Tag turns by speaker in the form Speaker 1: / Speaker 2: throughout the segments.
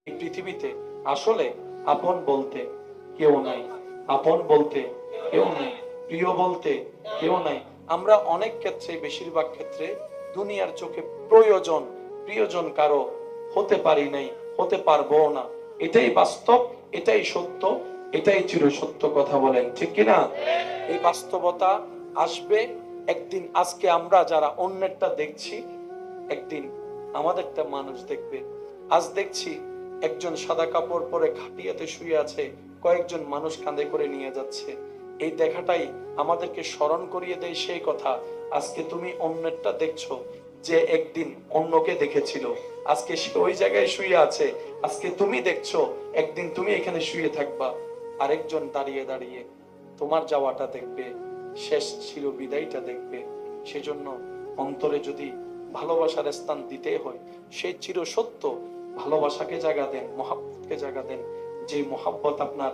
Speaker 1: এই পৃথিবীতে আসলে আপন বলতে কেউ নাই, আপন বলতে কেউ নাই, প্রিয় বলতে কেউ নাই। আমরা অনেক ক্ষেত্রে, বেশিরভাগ ক্ষেত্রে দুনিয়ার চোখে প্রয়োজন প্রিয়জন কারো হতে পারি নাই, হতে পারবো না। এটাই বাস্তব, এটাই সত্য, এটাই চির সত্য। কথা বলেন ঠিক কিনা? এই বাস্তবতা আসবে একদিন। আজকে আমরা যারা অন্যেরটা দেখছি, একদিন আমাদেরটা মানুষ দেখবে। আজ দেখছি একজন সাদা কাপড় পরে খাটিয়াতে শুয়ে আছে, কয়েকজন মানুষ কাঁধে করে নিয়ে যাচ্ছে। এই দেখাটাই আমাদেরকে স্মরণ করিয়ে দেয় সেই কথা, আজকে তুমি অন্যেরটা দেখছো, যে একদিন অন্যকে দেখেছিল, আজকে সে ওই জায়গায় শুয়ে আছে। আজকে তুমি দেখছো, একদিন তুমি এখানে শুয়ে থাকবা। আরেকজন দাঁড়িয়ে দাঁড়িয়ে তোমার যাওয়াটা দেখবে, শেষ চির বিদায়টা দেখবে। সেজন্য অন্তরে যদি ভালোবাসার স্থান দিতে হয়, সেই চির সত্য ভালোবাসাকে জায়গা দেন, মহাব্বতকে জায়গা দেন। যে মহাব্বত আপনার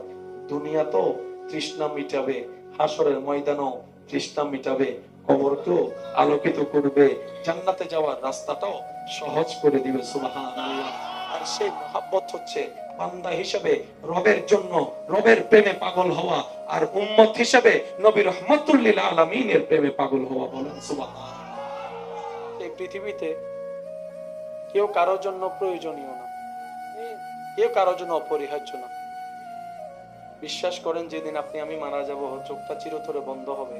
Speaker 1: দুনিয়াতেও তৃষ্ণা মিটাবে, হাসরের ময়দানও তৃষ্ণা মিটাবে, কবরকেও আলোকিত করবে, জান্নাতে যাওয়ার রাস্তাটাও সহজ করে দিবে। সুবহানাল্লাহ। আর সেই মহাব্বত হচ্ছে বান্দা হিসেবে রবের জন্য, রবের প্রেমে পাগল হওয়া, আর উম্মত হিসেবে নবী রহমাতুল লিল আলামিনের প্রেমে পাগল হওয়া। বলেন সুবহানাল্লাহ। এই পৃথিবীতে কেউ কারোর জন্য প্রয়োজনীয় না, কেউ কারোর জন্য অপরিহার্য না। বিশ্বাস করেন, যেদিন আপনি আমি মারা যাব, চোখটা চিরতরে বন্ধ হবে,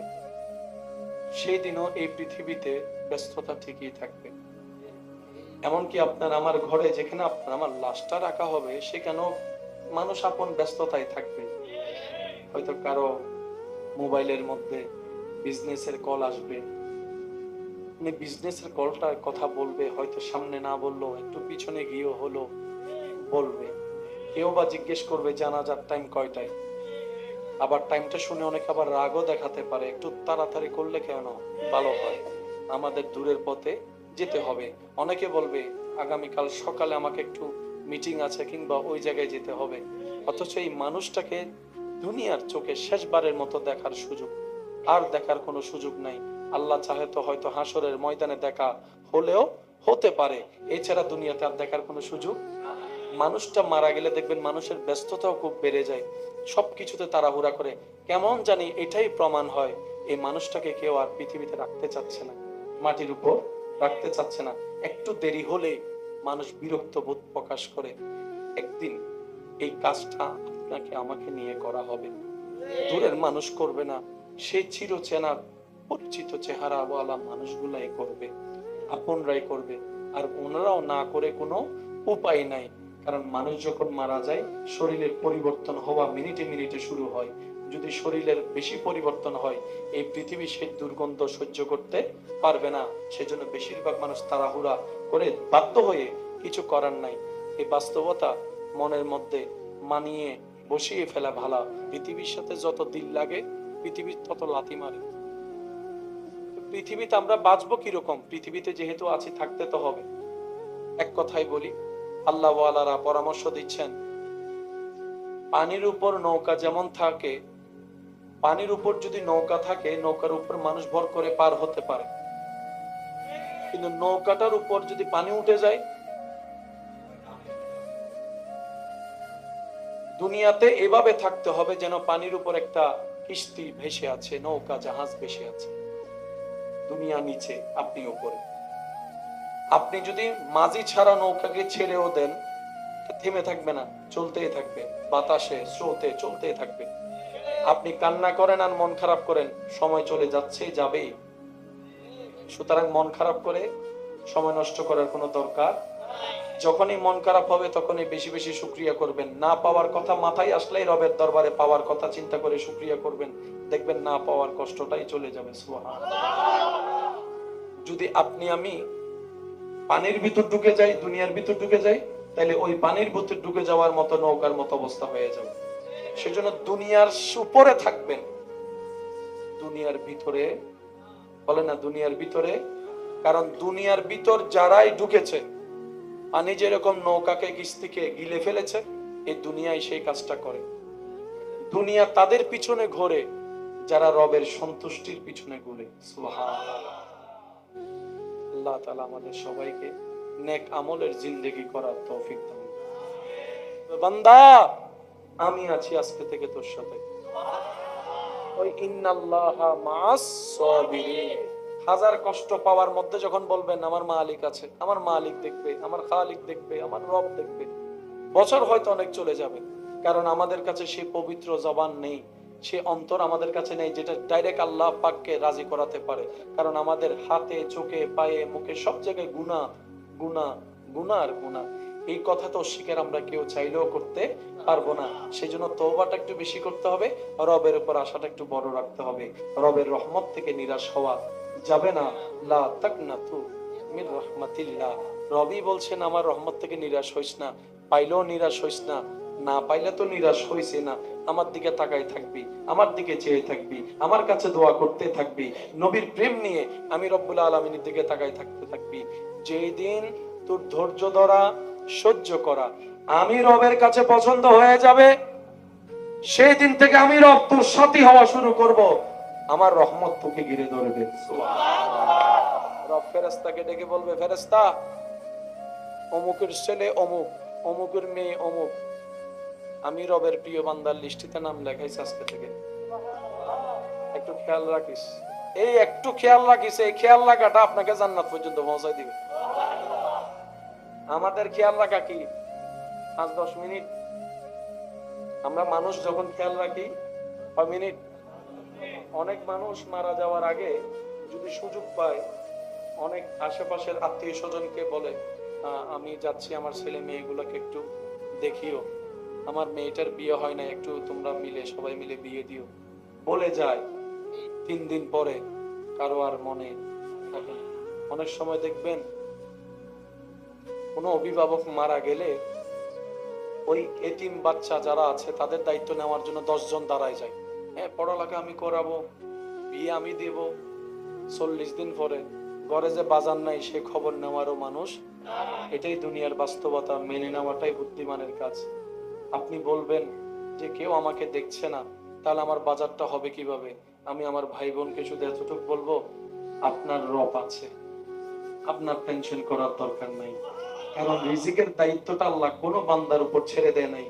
Speaker 1: সেই দিনও এই পৃথিবীতে ব্যস্ততা ঠিকই থাকবে। এমনকি আপনার আমার ঘরে যেখানে আপনার আমার লাশটা রাখা হবে, সেখানেও মানুষ আপন ব্যস্ততায় থাকবে। হয়তো কারো মোবাইলের মধ্যে বিজনেসের কল আসবে, বিজনেসের কলটার কথা বলবে, হয়তো সামনে না বললো, একটু পিছনে গিয়েও হলো বলবে। কেউ বা জিজ্ঞেস করবে জানাজার টাইম কয়টায়। আবার টাইমটা শুনে অনেকে আবার রাগও দেখাতে পারে, একটু তাড়াতাড়ি করলে কেন ভালো হয়, আমাদের দূরের পথে যেতে হবে। অনেকে বলবে আগামীকাল সকালে আমাকে একটু মিটিং আছে, কিংবা ওই জায়গায় যেতে হবে। অথচ এই মানুষটাকে দুনিয়ার চোখে শেষবারের মতো দেখার সুযোগ আর দেখার কোনো সুযোগ নাই। আল্লাহ চাহে তো হয়তো হাসরের ময়দানে দেখা হলেও হতে পারে, এছাড়া দুনিয়াতে আর দেখার কোনো সুযোগ। মানুষটা মারা গেলে দেখবেন মানুষের ব্যস্ততাও খুব বেড়ে যায়, সবকিছুতে তাড়াহুড়া করে। কেমন জানি এটাই প্রমাণ হয় এই মানুষটাকে কেউ আর পৃথিবীতে রাখতে চাচ্ছে না, মাটির উপর রাখতে চাচ্ছে না। একটু দেরি হলে মানুষ বিরক্ত বোধ প্রকাশ করে। একদিন এই কাজটা আপনাকে আমাকে নিয়ে করা হবে, দূরের মানুষ করবে না, সেই চিরচেনা পরিচিত চেহারাওয়ালা মানুষগুলাই করবে, আপনরাই করবে। আর ওনারাও না করে কোনো উপায় নাই। কারণ মানুষ যখন মারা যায়, শরীরের পরিবর্তন হওয়া মিনিটে মিনিটে শুরু হয়। যদি শরীরের বেশি পরিবর্তন হয়, এই পৃথিবী সেই দুর্গন্ধ সহ্য করতে পারবে না। সেজন্য বেশিরভাগ মানুষ তাড়াহুড়া করে বাধ্য হয়ে, কিছু করার নাই। এই বাস্তবতা মনের মধ্যে মানিয়ে বসিয়ে ফেলা ভালো। পৃথিবীর সাথে যত দিল লাগে, পৃথিবীর তত লাথি মারে। পৃথিবীতে আমরা বাঁচবো কিরকম? পৃথিবীতে যেহেতু আছি, থাকতে তো হবে। এক কথাই বলি, আল্লাহ ওয়ালারা পরামর্শ দিচ্ছেন, পানির উপর নৌকা যেমন থাকে, পানির উপর যদি নৌকা থাকে, নৌকার উপর মানুষ ভর করে পার হতে পারে। কিন্তু নৌকাটার উপর যদি পানি উঠে যায়, দুনিয়াতে এভাবে থাকতে হবে যেন পানির উপর একটা কিস্তি ভেসে আছে, নৌকা জাহাজ ভেসে আছে। দুনিয়া নিচে, আপনি উপরে। আপনি যদি মাঝি ছাড়া নৌকাকে ছেড়েও দেন, থেমে থাকবে না, চলতেই থাকবে, বাতাসে স্রোতে চলতেই থাকবে। আপনি কান্না করেন আর মন খারাপ করেন, সময় চলে যাচ্ছে, যাবেই। সুতরাং মন খারাপ করে সময় নষ্ট করার কোনো দরকার। যখনই মন খারাপ হবে, তখনই বেশি বেশি শুকরিয়া করবেন। না পাওয়ার কথা মাথায় আসলেই রবের দরবারে পাওয়ার কথা চিন্তা করে শুকরিয়া করবেন, দেখবেন না পাওয়ার কষ্টটাই চলে যাবে। সুবহানাল্লাহ। যদি আপনি আমি পানির ভিতর ঢুকে যাই, দুনিয়ার ভিতর ঢুকে যাই, তাহলে ওই পানির ভিতর ঢুকে যাওয়ার মতো নৌকার মতো অবস্থা হয়ে যাবে। সেজন্য দুনিয়ার উপরে থাকবেন, দুনিয়ার ভিতরে বলে না, দুনিয়ার ভিতরে। কারণ দুনিয়ার ভিতর যারাই ঢুকেছে, পানি যেরকম নৌকাকে কিস্তিকে গিলে ফেলেছে, এই দুনিয়ায় সেই কাজটা করে। দুনিয়া তাদের পিছনে ঘোরে যারা রবের সন্তুষ্টির পিছনে ঘুরে। সুবহানাল্লাহ। আল্লাহ তাআলা আমাদের সবাইকে নেক আমলের জিন্দেগি করার তৌফিক দান। বান্দা আমি আছি আজকে থেকে তোর সাথে। ওই ইন্নাল্লাহা মাআস সাবিরিন, হাজার কষ্ট পাওয়ার মধ্যে যখন বলবেন আমার মালিক আছে, আমার মালিক দেখবে, আমার খালিক দেখবে, আমার রব দেখবে, বছর হয়তো অনেক চলে যাবে, কারণ আমাদের কাছে সেই পবিত্র জবান নেই, সে অন্তর আমাদের কাছে নেই যেটা ডাইরেক্ট আল্লাহ পাককে রাজি করাতে পারে। কারণ আমাদের হাতে, চোখে, পায়ে, মুখে সব জায়গায় গুনাহ, গুনাহ, গুনাহ আর গুনাহ। এই কথা তো অস্বীকার আমরা কেউ চাইলেও করতে পারবো না। সেই জন্য তওবাটা একটু বেশি করতে হবে, রবের উপর আশাটা একটু বড় রাখতে হবে। রবের রহমত থেকে নিরাশ হওয়া যাবে না। লা তাকনাতু মির রাহমাতিল্লাহ, রবি বলছেন আমার রহমত থেকে নিরাশ হইস না, পাইলেও নিরাশ হইস না, না পাইলে তো নিরাশ হইছে না, আমার দিকে তাকাই থাকবি, আমার দিকে চেয়ে থাকবি, আমার কাছে দোয়া করতে থাকবি, নবীর প্রেম নিয়ে আমি রব্বুল আলামিনের দিকে তাকাই থাকতে থাকবি। যেই দিন তোর ধৈর্য ধরা, সহ্য করা আমি রবের কাছে পছন্দ হয়ে যাবে, সেই দিন থেকে আমি রব তোর সাথী হওয়া শুরু করব, আমার রহমত তোকে ঘিরে ধরবে। রব ফেরেশতাকে ডেকে বলবে, ফেরেশতা অমুকের ছেলে অমুক, অমুকের মেয়ে অমুক, আমি রবের প্রিয় বান্দার লিস্টিতে নাম লেখাইছি আজকে থেকে, একটু খেয়াল রাখিস। এই একটু খেয়াল রাখিস, এই খেয়াল রাখাটা আপনাকে জান্নাত পর্যন্ত পৌঁছায় দিবে। আমাদের খেয়াল রাখা কি 5-10 মিনিট, আমরা মানুষ যখন খেয়াল রাখি 6 মিনিট। অনেক মানুষ মারা যাওয়ার আগে যদি সুযোগ পায়, অনেক আশেপাশের আত্মীয় স্বজনকে বলে আমি যাচ্ছি আমার ছেলে মেয়েগুলোকে একটু দেখিও, আমার মেয়েটার বিয়ে হয় না, একটু তোমরা মিলে সবাই মিলে বিয়ে দিও, বলে যায়। 3 দিন পরে কারো আর মনে থাকে না। অনেক সময় দেখবেন কোনো অভিভাবক মারা গেলে ওই এতিম বাচ্চা যারা আছে তাদের দায়িত্ব নেওয়ার জন্য 10 জন দাঁড়ায় যায়। হ্যাঁ, পড়ালেখা আমি করাবো, বিয়ে আমি দেব। 40 দিন পরে ঘরে যে বাজার নাই সে খবর নেওয়ারও মানুষ। এটাই দুনিয়ার বাস্তবতা, মেনে নেওয়াটাই বুদ্ধিমানের কাজ। আপনি বলবেন যে কেউ আমাকে দেখছে না, তাহলে আমার বাজারটা হবে কিভাবে? আমি আমার ভাই বোনকে শুধু এতটুকু বলবো, আপনার রব আছে, আপনার টেনশন করার দরকার নাই। কারণ রিজিকের দায়িত্বটা আল্লাহ কোনো বান্দার উপর ছেড়ে দেয় নাই।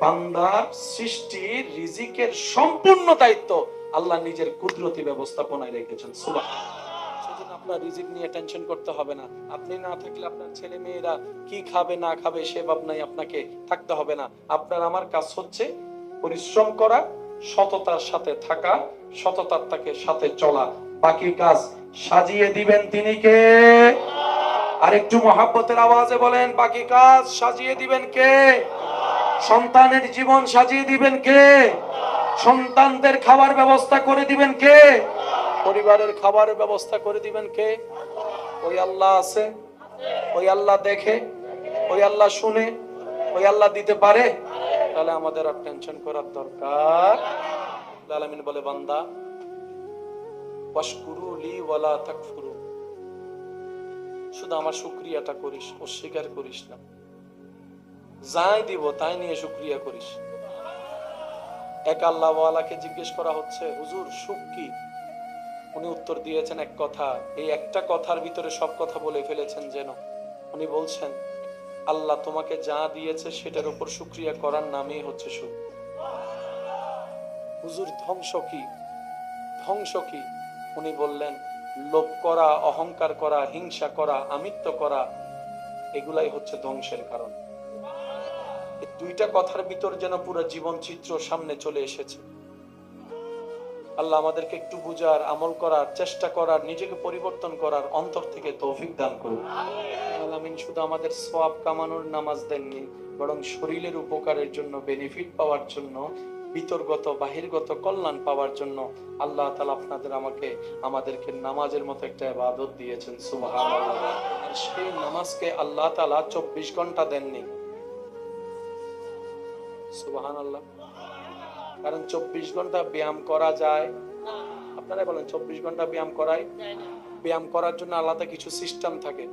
Speaker 1: বান্দার সৃষ্টির রিজিকের সম্পূর্ণ দায়িত্ব আল্লাহ নিজের কুদরতি ব্যবস্থাপনায় রেখেছেন। সুবহানাল্লাহ। সেজন্য আপনার রিজিক নিয়ে টেনশন করতে হবে না। আপনি না থাকলে আপনার ছেলে মেয়েরা কি খাবে না খাবে সে ভাবনায় আপনাকে থাকতে হবে না। আপনার আমার কাজ হচ্ছে পরিশ্রম করা, সততার সাথে থাকা, সততার তাকে সাথে চলা, বাকি কাজ সাজিয়ে দিবেন তিনি কে? আর একটু মহাব্বতের আওয়াজে বলেন, বাকি কাজ সাজিয়ে দিবেন কে? সন্তানের জীবন সাজিয়ে দিবেন কে? সন্তানদের খাবার ব্যবস্থা করে দিবেন কে? পরিবারের খাবারের ব্যবস্থা করে দিবেন কে? ওই আল্লাহ আছে, ওই আল্লাহ দেখে, ওই আল্লাহ শুনে, ওই আল্লাহ দিতে পারে। তাহলে আমাদের আর টেনশন করার দরকার। আলামিন বলে, বান্দা ওয়াশকুরু লি ওয়ালা তাকফুরু, শুধু আমার শুকরিয়াটা করিস, অস্বীকার করিস না। যাই দিব তাই নিয়ে শুকরিয়া করিস। এক আল্লাহ ওয়ালাকে জিজ্ঞেস করা হচ্ছে, হুজুর সুখ কি? উনি উত্তর দিয়েছেন এক কথা, এই একটা কথার ভিতরে সব কথা বলে ফেলেছেন যেন। উনি বলছেন, আল্লাহ তোমাকে যা দিয়েছে সেটার উপর শুকরিয়া করার নামই হচ্ছে সুখ। হুজুর ধ্বংস কি? ধ্বংস কি? উনি বললেন, লোভ করা, অহংকার করা, হিংসা করা, আমিত্ব করা, এগুলাই হচ্ছে ধ্বংসের কারণ। এই দুইটা কথার ভিতর যেন পুরো জীবন চিত্র সামনে চলে এসেছে। আল্লাহ আমাদেরকে একটু বুঝার, আমল করার, চেষ্টা করার, নিজেকে পরিবর্তন করার অন্তর থেকে তৌফিক দান করুন। আমিন। শুধু আমাদের সওয়াব কামানোর নামাজ দেননি, বরং শরীরের উপকারের জন্য, বেনিফিট পাওয়ার জন্য, ভিতরগত বাহিরগত কল্যাণ পাওয়ার জন্য আল্লাহ তাআলা আপনাদের আমাদেরকে নামাজের মতো একটা ইবাদত দিয়েছেন। সুবহানাল্লাহ। আর সেই নামাজকে আল্লাহ তাআলা 24 ঘন্টা দেননি। সুবহানাল্লাহ। কারণ 24 ঘন্টা ব্যায়াম করা যায়? আপনারা বলেন 24 ঘন্টা ব্যায়াম করায়? ব্যায়াম করার জন্য আলাদা কিছু সিস্টেম থাকে।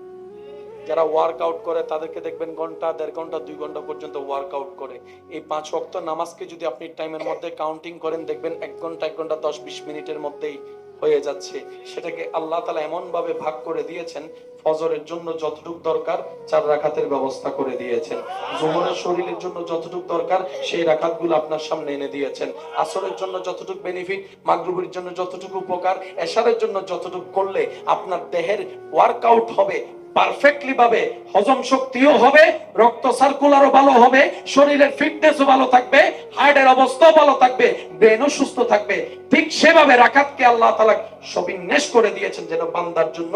Speaker 1: যারা ওয়ার্কআউট করে তাদেরকে দেখবেন ঘন্টা, 1.5 ঘন্টা, 2 ঘন্টা পর্যন্ত ওয়ার্কআউট করে। এই 5 ওয়াক্ত নামাজকে যদি আপনি টাইমের মধ্যে কাউন্টিং করেন, দেখবেন 1 ঘন্টা 1 ঘন্টা 10-20 মিনিটের মধ্যেই হয়ে যাচ্ছে। সেটাকে আল্লাহ তাআলা এমন ভাবে ভাগ করে দিয়েছেন, ফজরের জন্য যতটুকু দরকার 4 রাকাতের ব্যবস্থা করে দিয়েছেন। যোহরের শরীরের জন্য যতটুকু দরকার সেই রাকাতগুলো আপনার সামনে এনে দিয়েছেন। আসরের জন্য যতটুকু বেনিফিট, মাগরিবের জন্য যতটুকু উপকার, এশারের জন্য যতটুকু করলে আপনার দেহের ওয়ার্কআউট হবে পারফেক্টলি ভাবে, হজম শক্তিও হবে, রক্ত সার্কুলারও ভালো হবে, শরীরের ফিটনেসও ভালো থাকবে, হার্টের অবস্থাও ভালো থাকবে, ব্রেনও সুস্থ থাকবে। ঠিক সেভাবে রাকাতকে আল্লাহ তাআলা সবিন্যাস করে দিয়েছেন যেন বান্দার জন্য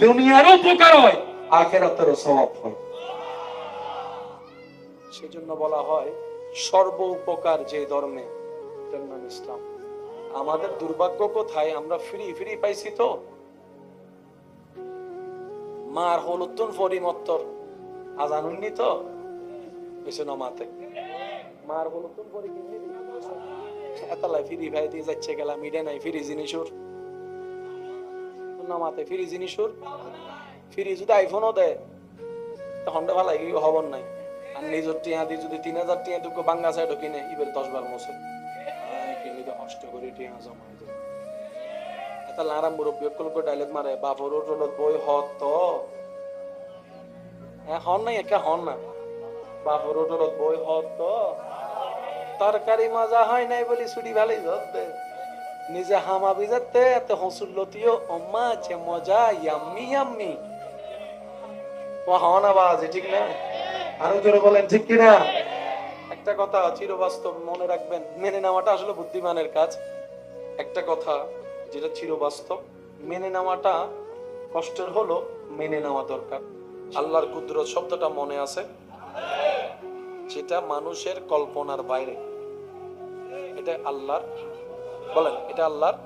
Speaker 1: দুনিয়ারও উপকার হয়, আখিরাতেরও সওয়াব হয়। সেজন্য বলা হয় সর্ব উপকার যে ধর্মে, তার নাম ইসলাম। আমাদের দুর্ভাগ্য কোথায়, আমরা ফ্রি ফ্রি পাইছি তো, মার হলুতুন ফরিমত্তর আজানুন্নি তো বেশি নমাতে মার হলুতুন ফরি কিনে এতলা ফ্রি ভাই দিয়ে যাচ্ছে গেলা মিডে নাই ফ্রি জিনিসুর নমাতে ফ্রি জিনিসুর ফ্রি যদি আইফোনও দেয় তখন ভালো লাগে হবর নাই। আর নিজের টিয়া দিয়ে যদি 3000 টিয়া দুঃখ বাঙ্গা সাইড কিনে ইবের 10 বার মোছে কিনে তো কষ্ট করে টিয়া জমা যায়। এত লারা মুরব্বী কলকো ডায়লগ মারে বাপর রোলত বই হত হন নাই একা হন না বাপর রোলত বই হত তরকারি মজা হয় নাই বলি ছুটি ভালোই ধরতে নিজে হামা বিজাতে এত হসুল্লতিও অম্মা যে মজা ইয়াম্মি ইয়াম্মি ও হন আওয়াজ ঠিক না? আরো জোরে বলেন ঠিক কিনা? একটা কথা চিরবাস্তব মনে রাখবেন, মেনে নেওয়াটা আসলে বুদ্ধিমানের কাজ। একটা কথা যেটা চিরবাস্তব, মেনে নেওয়াটা কষ্টের হলো মেনে নেওয়া দরকার। আল্লাহর কুদরত শব্দটা মনে আছে, যেটা মানুষের কল্পনার বাইরে। এটা আল্লাহর, বলেন এটা আল্লাহর।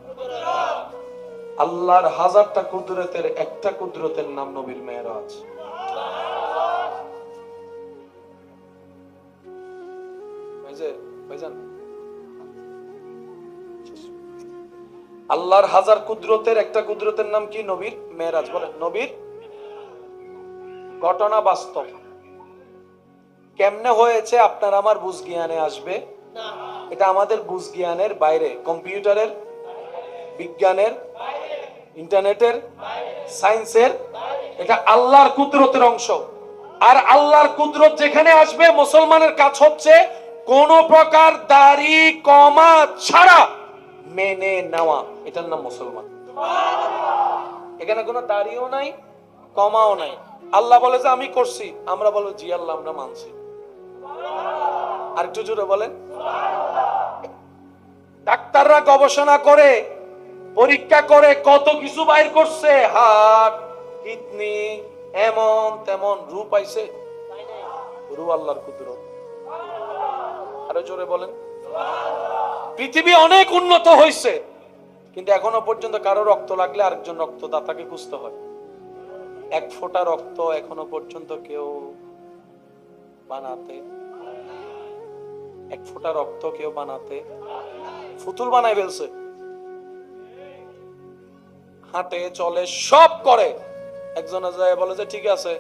Speaker 1: আল্লাহর হাজারটা কুদরতের একটা কুদরতের নাম নবীর মেরাজ। আল্লাহর হাজার কুদরতের একটা কুদরতের নাম কি? নবীর মেরাজ। বলেন নবীর ঘটনা বাস্তব। কেমনে হয়েছে আপনার আমার বুঝ জ্ঞানে আসবে না, এটা আমাদের বুঝ জ্ঞানের বাইরে, কম্পিউটারের, বিজ্ঞানের, ইন্টারনেটের, সায়েন্সের। এটা আল্লাহর কুদরতের অংশ। আর আল্লাহর কুদরত যেখানে আসবে, মুসলমানের কাজ হচ্ছে কোন প্রকার দাড়ি কমা ছাড়া মেনে নেওয়া। এটার নাম মুসলমান। এখানে কোনো দাড়িও নাই, কমাও নাই। আল্লাহ বলে যে আমি করছি, আমরা বলবো জি আল্লাহ আমরা মানছি। আর একটু জোরে বলেন। ডাক্তাররা গবেষণা করে, পরীক্ষা করে কত কিছু বাইর করছে, হার্ট, কিডনি, এমন তেমন রূপ পাইছে। রূপ আল্লাহর কুদরত। আরো জোরে বলেন। পৃথিবী অনেক উন্নত হয়েছে, কিন্তু এখনো পর্যন্ত কারো রক্ত লাগলে আরেকজন রক্তদাতাকে খুঁজতে হয়। এক ফোঁটা রক্ত এখনো পর্যন্ত কেউ বানাতে, এক ফোঁটা রক্ত কেউ বানাতে, ফুতুল বানাই ফেলছে। হাঁটে চলে সব করে, একজনে যায় বলে যে ঠিক আছে,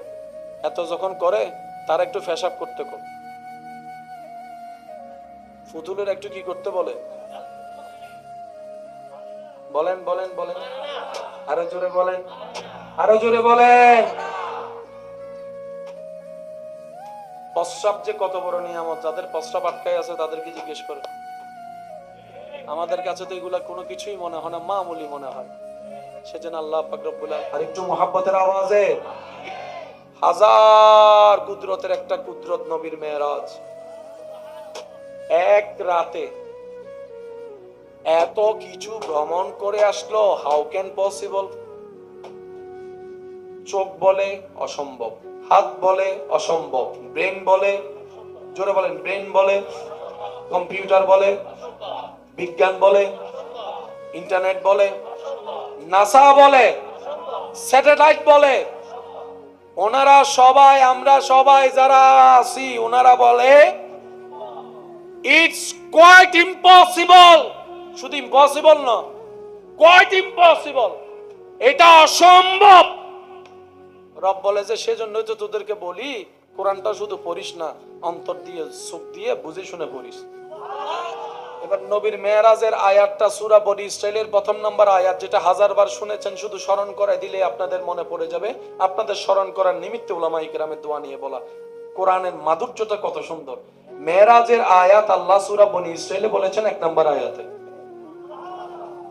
Speaker 1: এত যখন করে তার একটু ফেসাব করতে কর। ফুতুলের একটু কি করতে বলে? বলেন বলেন বলেন, আরো জোরে বলেন, আরো জোরে বলেন। প্রস্রাব যে কত বড় নিয়ামত, যাদের প্রস্রাব আটকায় আছে তাদেরকে জিজ্ঞেস করে। আমাদের কাছে তো এগুলা কোনো কিছুই মনে হয় না, মামুলি মনে হয়। সেজন্য আল্লাহ পাক রব্বুল আলামিন, আর একটু মুহাব্বতের আওয়াজে, হাজার কুদরতের একটা কুদরত নবীর মেরাজ। এক রাতে এত কিছু ভ্রমণ করে আসলো, হাউ ক্যান পসিবল? চোখ বলে অসম্ভব, হাত বলে অসম্ভব, ব্রেন বলে, জোরে বলেন, ব্রেন বলে, কম্পিউটার বলে, বিজ্ঞান বলে, ইন্টারনেট বলে, নাসা বলে, স্যাটেলাইট বলে, ওনারা সবাই, আমরা সবাই যারা আছি, ওনারা বলে ইটস কোয়াইট ইম্পসিবল। শুধু ইম্পসিবল না, কোয়াইট ইম্পসিবল, এটা অসম্ভব। রব বলে যে সেজন্যই তো তোদেরকে বলি কোরআনটা শুধু পড়িস না, অন্তর দিয়ে, চোখ দিয়ে বুঝে শুনে পড়িস। এবার নবীর মেরাজের আয়াতটা সূরা বনি ইসরাইলের প্রথম নম্বর আয়াত, যেটা 1000 বার শুনেছেন, শুধু স্মরণ করে দিলে আপনাদের মনে পড়ে যাবে। আপনাদের স্মরণ করার নিমিত্তে উলামায়ে কেরামের দোয়া নিয়ে বলা। কোরআনের মাধুর্যটা কত সুন্দর। মেরাজের আয়াত আল্লাহ সূরা বনি ইসরাইলে বলেছেন 1 নম্বর আয়াতে,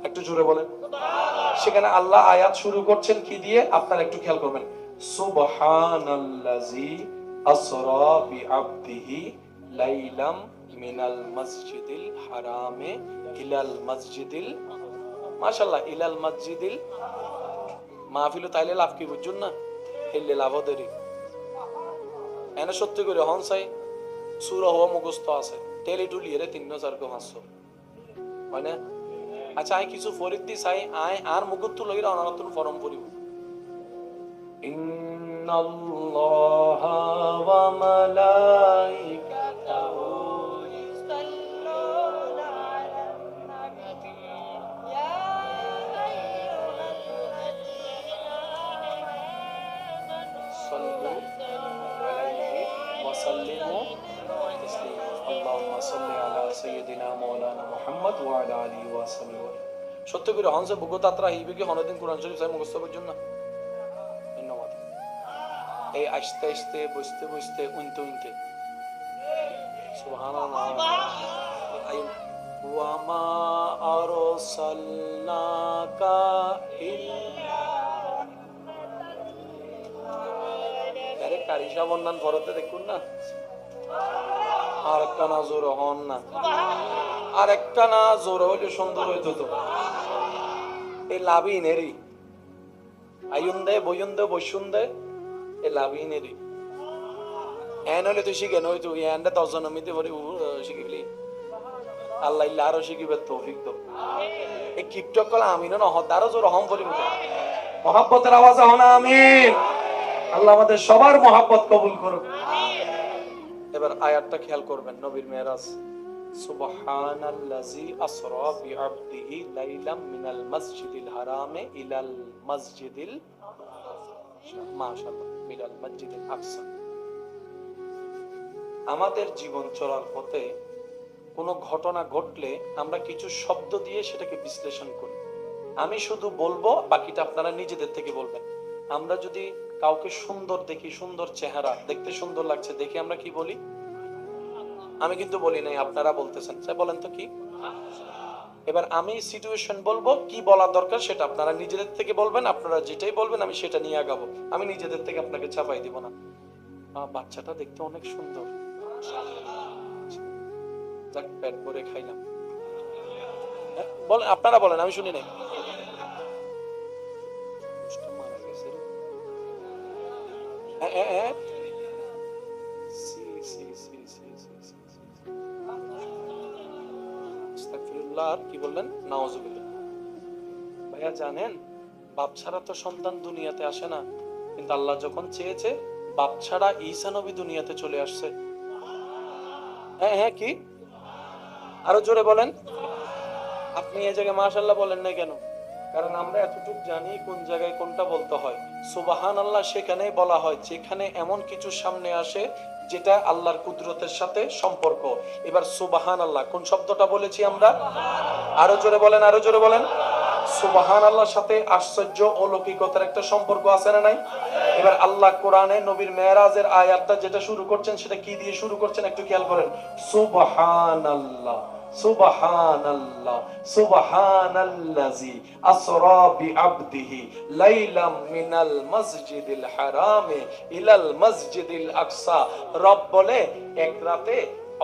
Speaker 1: একটু জোরে বলেন। সেখানে আল্লাহ আয়াত শুরু করছেন কি দিয়ে, আপনারা একটু খেয়াল করবেন। সুবহানাল্লাযী আসরা বিআবদিহি লাইলাম মিনাল মসজিদিল হারামে ইলাল মসজিদিল, মাশাআল্লাহ, ইলাল মসজিদিল। মাহফিল তাইলে লাভ কি বুঝুন না, এলে লাভ দেরি এনে সত্যি করে হন চাই সূরা হওয়া মুখস্থ আছে, টেলি টুলি এর 3-4-500 হয় না। আচ্ছা আই কিছু ফরিদ দি চাই, আই আর মুখত তো লগিরা অনারতন ফরম পড়িব। ইন্নাল্লাহা ওয়া মালাইকাতাহু ইউসাল্লুনা আলান নাবী ইয়া আইয়ুহাল্লাযীনা আমানু সাল্লু আলাইহি ওয়া সাল্লিমু তাসলিমা। আল্লাহুম্মা সাল্লি আলা সাইয়্যিদিনা মাওলানা মুহাম্মদ ওয়া আলা আলিহি ওয়া সাহবিহি। সত্য করে হনসে বুগতাত্রা হইবে কি হনদিন কোরআন শরীফ চাই মুখস্থ পর্যন্ত না। ধন্যবাদ। এই আস্তে আস্তে বসতে বসতে উনতে উনতে সুবহানাল্লাহ। ওয়া মা আরসালনাকা ইল্লা আরে কারিশা বন্দান পড়তে দেখুন না, আর একটা না জোর হন না, আর একটা না জোর হইলে সুন্দর হইতো তো। এই লাভিনেরই আয়ুন্দে বয়ুন্দে বসুন্দে এ লাভিনেরই এন হইলে তুই শিখে নই তুই এনটা 10 জন মিতে পড়ি শিখিবলি আল্লাহ ইল্লা আরো শিখিবে তৌফিক তো। এই কিপটক কলা আমিন না হদারো জোর হম পড়ি মহব্বতের আওয়াজে হন আমিন। আল্লাহ আমাদের সবার মহব্বত কবুল করুন। এবার আয়াতটা খেয়াল করবেন, নবীর মেরাজ। সুবহানাল্লাযী আসরা বিআবদিহি লাইলাম মিনাল মসজিদিল হারামে ইলাল মসজিদিল, মাশাআল্লাহ, মিনাল মসজিদিল আকসা। আমাদের জীবন চলার পথে কোনো ঘটনা ঘটলে আমরা কিছু শব্দ দিয়ে সেটাকে বিশ্লেষণ করি। আমি শুধু বলবো, বাকিটা আপনারা নিজেদের থেকে বলবেন। আমরা যদি কাউকে সুন্দর দেখি, সুন্দর চেহারা, দেখতে সুন্দর লাগছে দেখে আমরা কি বলি? আমি কিন্তু বলি নাই, আপনারা বলতেছেন। স্যার বলেন তো কি? এবার আমি সিচুয়েশন বলবো, কি বলা দরকার সেটা আপনারা নিজেদের থেকে বলবেন। আপনারা যেটাই বলবেন আমি সেটা নিয়ে আগাবো। আমি নিজেদের থেকে আপনাকে চাপাই দিব না। বাচ্চাটা দেখতে অনেক সুন্দর, যাক পেট ভরে খাইলাম। বলেন, আপনারা বলেন, আমি শুনি নাই। মারা গেছে কি বললেন? নাউজুবিল্লাহ। ভাইয়া জানেন, বাপ ছাড়া তো সন্তান দুনিয়াতে আসে না, কিন্তু আল্লাহ যখন চেয়েছে বাপ ছাড়া ঈসা নবী দুনিয়াতে চলে আসছে। হ্যাঁ হ্যাঁ, কি আরো জোরে বলেন। আপনি এই জায়গায় মাশাআল্লাহ বলেন না কেন? কারণ আমরা এতটুকু জানি কোন জায়গায় কোনটা বলতে হয়। সুবহানাল্লাহ সেখানেই বলা হয় যেখানে এমন কিছু সামনে আসে যেটা আল্লাহর কুদরতের সাথে সম্পর্ক। এবার সুবহানাল্লাহ কোন শব্দটা বলেছি আমরা? আরো জোরে বলেন, আরো জোরে বলেন। সুবহানাল্লাহর সাথে আশ্চর্য অলৌকিকতার একটা সম্পর্ক আছে না নাই? এবার আল্লাহ কোরআনে নবীর মেরাজের আয়াতটা যেটা শুরু করছেন সেটা কি দিয়ে শুরু করছেন একটু খেয়াল করেন। সুবহানাল্লাহ, সুবহানাল্লাহ, সুবহানাল্লাযী আসরা বিআবদিহি লাইলাম মিনাল মসজিদিল হারামে ইলাল মসজিদিল আকসা। রব বলে এক রাতে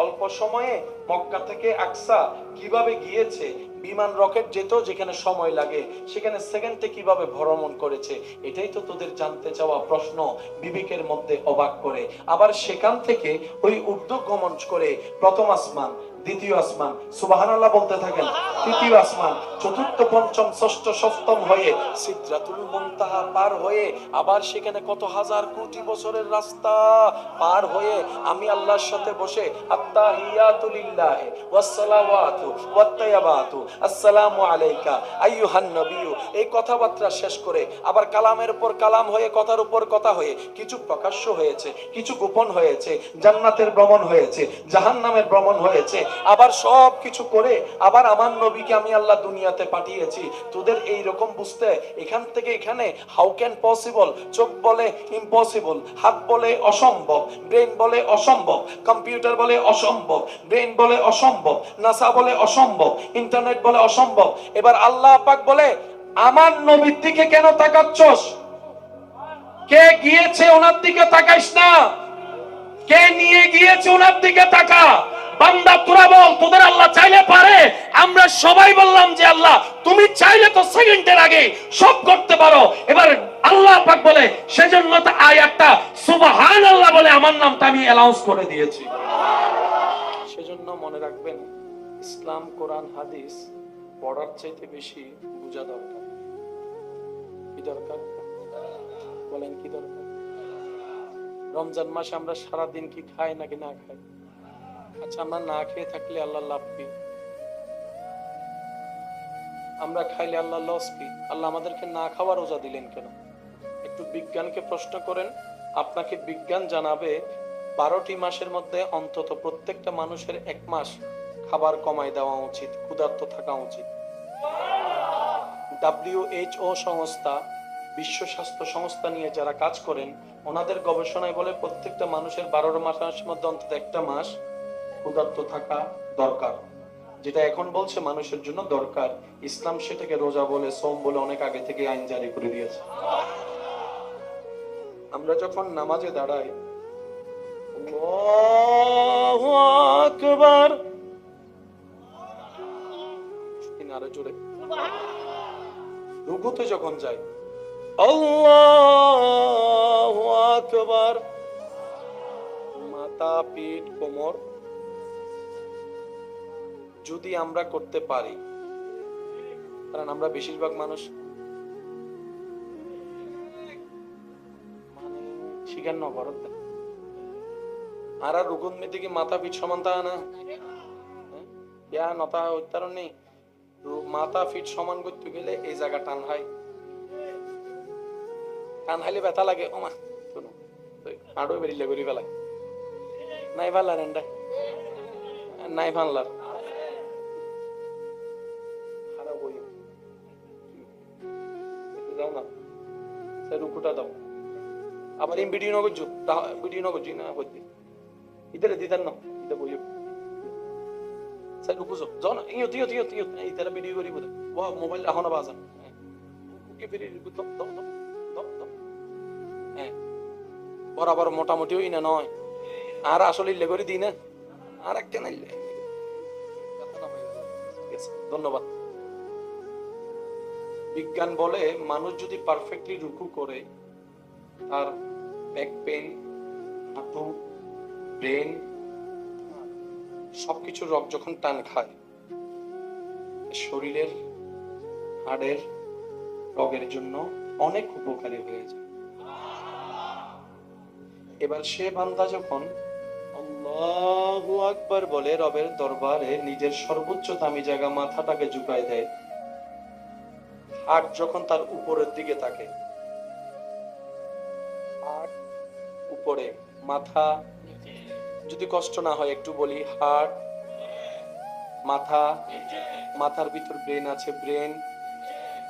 Speaker 1: অল্প সময়ে মক্কা থেকে আকসা কিভাবে গিয়েছে। বিমান রকেট যেত যেখানে সময় লাগে, সেখানে সেকেন্ডে কিভাবে ভ্রমণ করেছে। এটাই তো তোদের জানতে চাওয়া প্রশ্ন, বিবেকের মধ্যে অবাক করে। আবার সেখান থেকে ওই উর্দু গমন করে প্রথম আসমান, দ্বিতীয় আসমান, সুবহানাল্লাহ বলতে থাকেন, তৃতীয় আসমান, চতুর্থ, পঞ্চম, ষষ্ঠ, সপ্তম হয়ে সিদরাতুল মুনতাহা পার হয়ে আবার সেখানে কত হাজার কোটি বছরের রাস্তা পার হয়ে আমি আল্লাহর সাথে বসে আত্তাহিয়াতু লিল্লাহি ওয়াস সালাওয়াতু ওয়াত তাইয়্যিবাতু আসসালামু আলাইকা আইয়ুহান নবিয়্যু, এই কথাবার্তা শেষ করে আবার কালামের উপর কালাম হয়ে, কথার উপর কথা হয়ে, কিছু প্রকাশ্য হয়েছে, কিছু গোপন হয়েছে, জান্নাতের ভ্রমণ হয়েছে, জাহান্নামের ভ্রমণ হয়েছে, আবার সব কিছু করে আবার আমার নবীকে আমি আল্লাহ দুনিয়াতে পাঠিয়েছি। তোদের এই রকম বুঝতে এখান থেকে এখানে হাউ ক্যান পসিবল, চোখ বলে ইম্পসিবল, হাত বলে অসম্ভব, ব্রেন বলে অসম্ভব, কম্পিউটার বলে অসম্ভব, ব্রেন বলে অসম্ভব, নাসা বলে অসম্ভব, ইন্টারনেট বলে অসম্ভব। এবার আল্লাহ পাক বলে আমার নবীর দিকে কেন তাকাচ্ছস? কে গিয়েছে ওনার দিকে তাকাইস না, কে নিয়ে গিয়েছে ওনার দিকে তাকা। বান্দা তোরা বল, তোদের আল্লাহ চাইলে পারে? আমরা সবাই বললাম যে আল্লাহ তুমি চাইলে তো সেকেন্ডের আগে সব করতে পারো। এবার আল্লাহ পাক বলে সেজন্য তো আয়াতটা সুবহানাল্লাহ বলে আমার নামটা আমি অ্যানাউন্স করে দিয়েছি। সেজন্য মনে রাখবেন, ইসলাম, কোরআন, হাদিস পড়ার চাইতে বেশি বোঝা দরকার। কি দরকার বলেন, কি দরকার? রমজান মাসে আমরা সারা দিন কি খাই নাকি না খাই? আচ্ছা, আমরা না খেয়ে থাকলে আল্লাহ লাভ কি? আমরা খাইলে আল্লাহ লস কি? আল্লাহ আমাদেরকে না খাওয়ার রোজা দিলেন কেন? একটু বিজ্ঞানকে প্রশ্ন করেন, আপনাকে বিজ্ঞান জানাবে 12টি মাসের মধ্যে অন্তত প্রত্যেকটা মানুষের 1 মাস খাবার কমায় দেওয়া উচিত, ক্ষুধার্ত থাকা উচিত। WHO সংস্থা, বিশ্ব স্বাস্থ্য সংস্থা নিয়ে যারা কাজ করেন, ওনাদের গবেষণায় বলে প্রত্যেকটা মানুষের 12 মাসের মধ্যে অন্তত 1টা মাস ক্ষুধার্ত থাকা দরকার। যেটা এখন বলছে মানুষের জন্য দরকার, ইসলাম সেটাকে রোজা বলে, সোম বলে অনেক আগে থেকে আইন জারি করে দিয়েছে। আমরা যখন নামাজে দাঁড়াই, আল্লাহু আকবার, আরো জোরে, রুকুতে যখন যাই আল্লাহু আকবার, মাথা, পিঠ, কোমর যদি আমরা করতে পারি, কারণ আমরা বেশিরভাগ মানুষ মানে শিকার নগর আর রুকুন মেতে কি মাথা পিঠ সমান তা না, ইয়া নতা উত্তরণ নেই। মাথা ফিট সমান করতে গেলে এই জায়গা টান হয়, টান হাইলে ব্যথা লাগে। ওমা শুনো, আড়ো বেরিলে করি ফেলায় নাই ভাল্লার এন্ডা নাই ভাল্লার খারাপ হই যাও না, রুকুটা দাও। আবার এই ভিডিও নগর ভিডিও নগর না করতে ইতারে দিতেন না, এটা বইও রুকু যাও না, ইয়ত ইয়ত ইয়ত ইয়ত ইতারা ভিডিও করি বলে ও মোবাইল এখনো বাজান ওকে ফিরে রুকু দাও দাও দাও দাও দাও। হ্যাঁ, বরাবর মোটামুটি হই না নয়, আর আসলে ইল্লে করে দিই না, আর একটা না ইল্লে। ধন্যবাদ। বিজ্ঞান বলে মানুষ যদি পারফেক্টলি রুকু করে, তার ব্যাক পেন, হাঁটু, ব্রেন সবকিছু রক যখন টান খায়, শরীরের হাড়ের রগের জন্য অনেক উপকারী হয়ে যায়। এবার সে বান্দা যখন আল্লাহু আকবার বলে রবের দরবারে নিজের সর্বোচ্চ দামি জায়গা মাথাটাকে ঝুঁকায় দেয়, হাত যখন তার উপরের দিকে থাকে, হাত উপরে, মাথা, যদি কষ্ট না হয় একটু বলি, হার্ট, মাথা, মাথার ভিতর ব্রেন আছে, ব্রেন।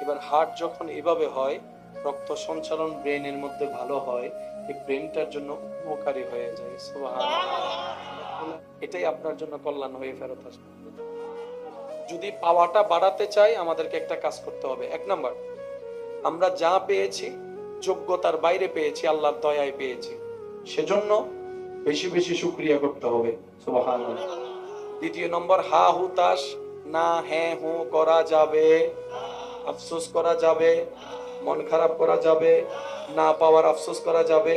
Speaker 1: এবার হার্ট যখন এভাবে হয়, রক্ত সঞ্চালন ব্রেনের মধ্যে ভালো হয়, এই ব্রেনটার জন্য উপকারী হয়ে যায়। সুবহানাল্লাহ। এটাই আপনার জন্য কল্যাণ হয়ে ফেরত আসবে। যদি পাওয়াটা বাড়াতে চাই, আমাদেরকে একটা কাজ করতে হবে। 1 নাম্বার, আমরা যা পেয়েছি যোগ্যতার বাইরে পেয়েছি, আল্লাহর দয়ায় পেয়েছি, সেজন্য বেশি বেশি শুকরিয়া করতে হবে। সুবহানাল্লাহ। 2 নম্বর, হা হুতাশ না হ্যাঁ হু করা যাবে, আফসোস করা যাবে, মন খারাপ করা যাবে, না পাওয়ার আফসোস করা যাবে,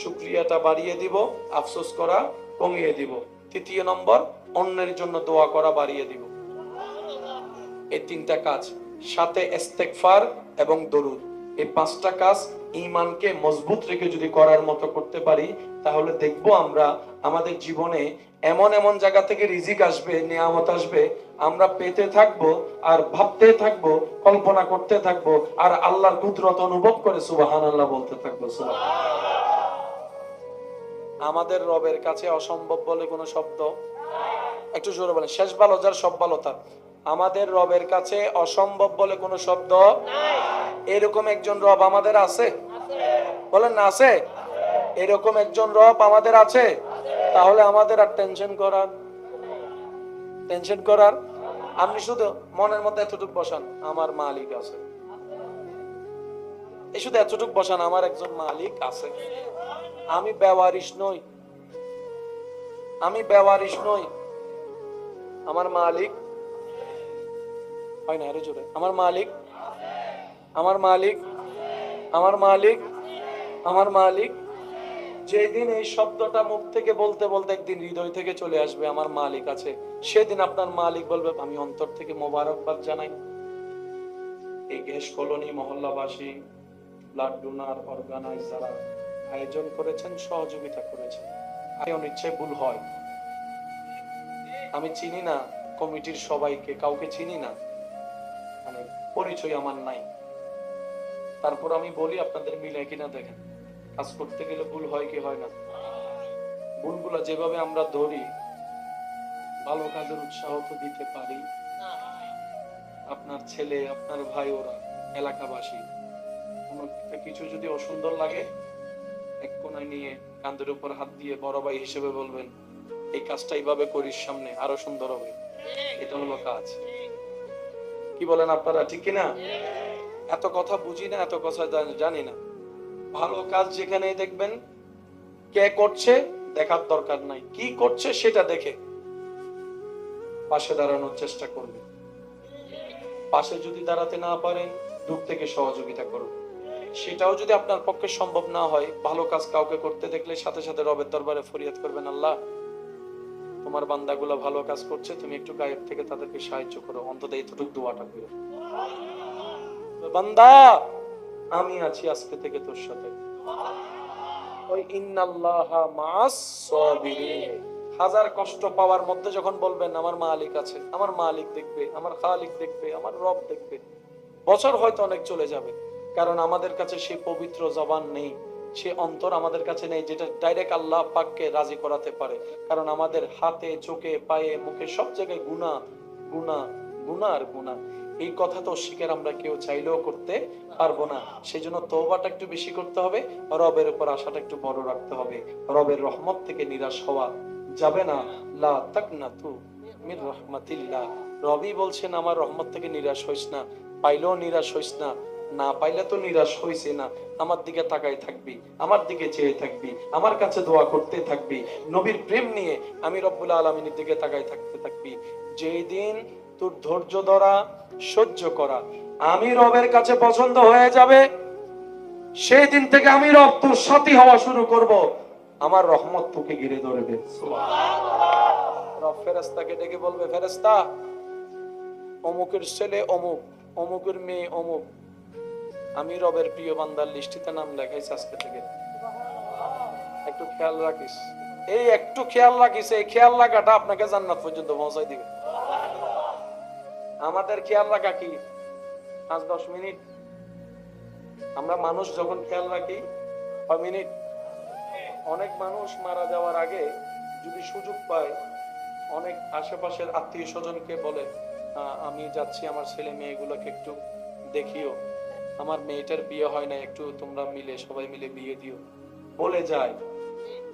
Speaker 1: শুকরিয়াটা বাড়িয়ে দিব, আফসোস করা কমিয়ে দিব। 3 নম্বর, অন্যের জন্য দোয়া করা বাড়িয়ে দিব। এই 3টা কাজ, সাথে ইস্তেগফার এবং দরুদ, এই 5টা কাজ ঈমানকে মজবুত রেখে যদি করার মতো করতে পারি, তাহলে দেখবো আমরা আমাদের জীবনে এমন এমন জায়গা থেকে রিজিক আসবে, নিয়ামত আসবে, আমরা পেতে থাকবো আর ভাবতে থাকবো, কল্পনা করতে থাকবো, আর আল্লাহর কুদরত অনুভব করে সুবহানাল্লাহ বলতে থাকবো। আমাদের রবের কাছে অসম্ভব বলে কোনো শব্দ, একটু জোরে বলেন, শেষ ভালো যার সব ভালো তার। আমাদের রবের কাছে অসম্ভব বলে কোনো শব্দ নাই। এরকম একজন রব আমাদের আছে, বলেন না আছে? এরকম একজন রব আমাদের আছে। তাহলে আমাদের আর টেনশন করার আপনি শুধু মনের মধ্যে এতটুকু বসান, আমার মালিক আছে। এই শুধু এতটুকু বসান, আমার একজন মালিক আছে। আমি বেওয়ারিশ নই, আমি বেওয়ারিশ নই, আমার মালিক হয় না, আরো জোরে, আমার মালিক, আমার মালিক, আমার মালিক, আমার মালিক। যেদিন এই শব্দটা মুখ থেকে বলতে বলতে একদিন হৃদয় থেকে চলে আসবে আমার মালিক আছে, সেদিন আপনার মালিক বলবে আমি অন্তর থেকে মোবারকবাদ জানাই। এই গ্যাস কলোনি মহল্লাবাসী, ব্লাড ডোনার অর্গানাইজ যারা আয়োজন করেছেন, সহযোগিতা করেছেন, অনিচ্ছায় ভুল হয়, আমি চিনি না কমিটির সবাইকে, কাউকে চিনি না, মানে পরিচয় আমার নাই, তারপর আমি বলি আপনাদের মিলে কিনা দেখেন। কাজ করতে গেলে ভুল হয় কি হয় না? ভুলগুলা যেভাবে আমরা ধরি, ভালো কাজের উৎসাহ তো দিতে পারি। আপনার ছেলে, আপনার ভাই, ওরা এলাকাবাসী, কোনো কিছু যদি অসুন্দর লাগে এক কোনায় নিয়ে কাঁধের উপর হাত দিয়ে বড় ভাই হিসেবে বলবেন এই কাজটা এইভাবে করিস, সামনে আরো সুন্দর হবে। এটা হলো কাজ। কি বলেন আপনারা, ঠিক কিনা? এত কথা বুঝি না, এত কথা জানি না। ভালো কাজ যেখানেই দেখবেন, কে করছে দেখার দরকার নাই, কি করছে সেটা দেখে পাশে দাঁড়ানোর চেষ্টা করবে। পাশে যদি দাঁড়াতে না পারেন, দূর থেকে সহযোগিতা করবে। সেটাও যদি আপনার পক্ষে সম্ভব না হয়, ভালো কাজ কাউকে করতে দেখলে সাথে সাথে রবের দরবারে ফরিয়াদ করবেন, আল্লাহ তোমার বান্দাগুলো ভালো কাজ করছে, তুমি একটু গায়েব থেকে তাদেরকে সাহায্য করো, অন্তত এইটুকু দোয়াটা করো, বান্দা আমি আছি আজকে থেকে তোর সাথে। ওই ইন্নাল্লাহা মা'আস সাবিরিন, হাজার কষ্ট পাওয়ার মধ্যে যখন বলবেন আমার মালিক আছে, আমার মালিক দেখবে, আমার খালিক দেখবে, আমার রব দেখবে, বছর হয়তো অনেক চলে যাবে, কারণ আমাদের কাছে সেই পবিত্র জবান নেই, সে অন্তর আমাদের কাছে নেই যেটা ডাইরেক্ট আল্লাহ পাককে রাজি করাতে পারে। কারণ আমাদের হাতে, চোখে, পায়ে, মুখে সব জায়গায় গুনাহ, গুনাহ, গুনাহ আর গুনাহ। এই কথা তো অস্বীকার আমরা কেউ চাইলেও করতে পারবো না। সেই জন্য তওবাটা একটু বেশি করতে হবে, রবের উপর আশাটা একটু বড় রাখতে হবে। রবের রহমত থেকে নিরাশ হওয়া যাবে না। লা তাকনাতু মির রাহমাতিল্লাহ, রবি বলছেন আমার রহমত থেকে নিরাশ হইস না, পাইলেও নিরাশ হইস না, না পাইলে তো নিরাশ হইছে না, আমার দিকে তাকাই থাকবি, আমার দিকে চেয়ে থাকবি, আমার কাছে দোয়া করতে থাকবি, নবীর প্রেম নিয়ে আমি রব্বুল আলামিনের দিকে তাকাই থাকতে থাকবি। যেই দিন তোর ধৈর্য ধরা, সহ্য করা আমি রবের কাছে পছন্দ হয়ে যাবে, সেই দিন থেকে আমি রব তোর সাথী হওয়া শুরু করব, আমার রহমত তোকে ঘিরে ধরবে। সুবহানাল্লাহ। রব ফেরেশতাকে ডেকে বলবে, ফেরেশতা অমুকের ছেলে অমুক, অমুকের মেয়ে অমুক, আমি রবের প্রিয় বান্দার লিস্টিতে নাম লেখাইছি আজকে থেকে, একটু খেয়াল রাখিস। এই একটু খেয়াল রাখিস, এই খেয়াল রাখাটা আপনাকে জান্নাত পর্যন্ত পৌঁছাই দিবে। আমাদের খেয়াল রাখা কি 5-10 মিনিট? আমরা মানুষ যখন খেয়াল রাখি 6 মিনিট। অনেক মানুষ মারা যাওয়ার আগে যদি সুযোগ পায়, অনেক আশেপাশের আত্মীয় স্বজনকে বলে আমি যাচ্ছি আমার ছেলে মেয়েগুলোকে একটু দেখিও, আমার মেয়েটার বিয়ে হয় না, একটু তোমরা মিলে সবাই মিলে বিয়ে দিও, বলে যায়।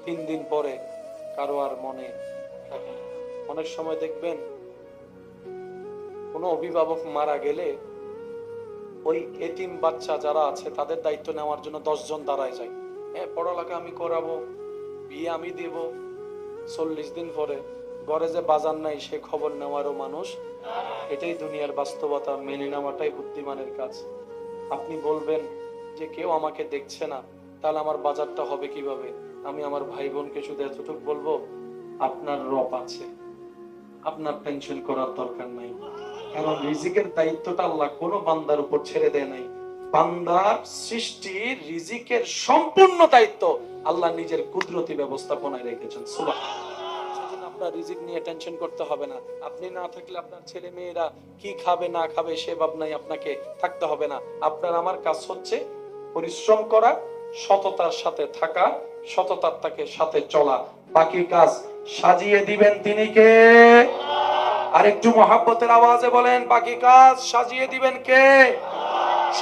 Speaker 1: 3 দিন পরে কারো আর মনে থাকে না। অনেক সময় দেখবেন কোনো অভিভাবক মারা গেলে ওই এতিম বাচ্চা যারা আছে তাদের দায়িত্ব নেওয়ার জন্য 10 জন দাঁড়ায় যায়। হ্যাঁ, পড়ালেখা আমি করাবো, বিয়ে আমি দেব। 40 দিন পরে ঘরে যে বাজার নাই সে খবর নেওয়ারও মানুষ। এটাই দুনিয়ার বাস্তবতা, মেনে নেওয়াটাই বুদ্ধিমানের কাজ। আপনি বলবেন যে কেউ আমাকে দেখছে না, তাহলে আমার বাজারটা হবে কিভাবে? আমি আমার ভাই বোনকে শুধু এতটুকু বলবো, আপনার রব আছে, আপনার টেনশন করার দরকার নাই। কারণ রিজিকের দায়িত্বটা আল্লাহ কোনো বান্দার উপর ছেড়ে দেয় নাই, বান্দার সৃষ্টির রিজিকের সম্পূর্ণ দায়িত্ব আল্লাহ নিজের কুদরতি ব্যবস্থাপনায় রেখেছেন। সুবহানাল্লাহ। সেজন্য আপনার রিজিক নিয়ে টেনশন করতে হবে না। আপনি না থাকলে আপনার ছেলে মেয়েরা কি খাবে না খাবে সে ভাবনাই আপনাকে থাকতে হবে না। আপনার আমার কাজ হচ্ছে পরিশ্রম করা, সততার সাথে থাকা, সততার সাথে চলা। বাকি কাজ সাজিয়ে দিবেন তিনি কে? আরেকটু মহাব্বতের আওয়াজে বলেন, বাকি কাজ সাজিয়ে দিবেন কে?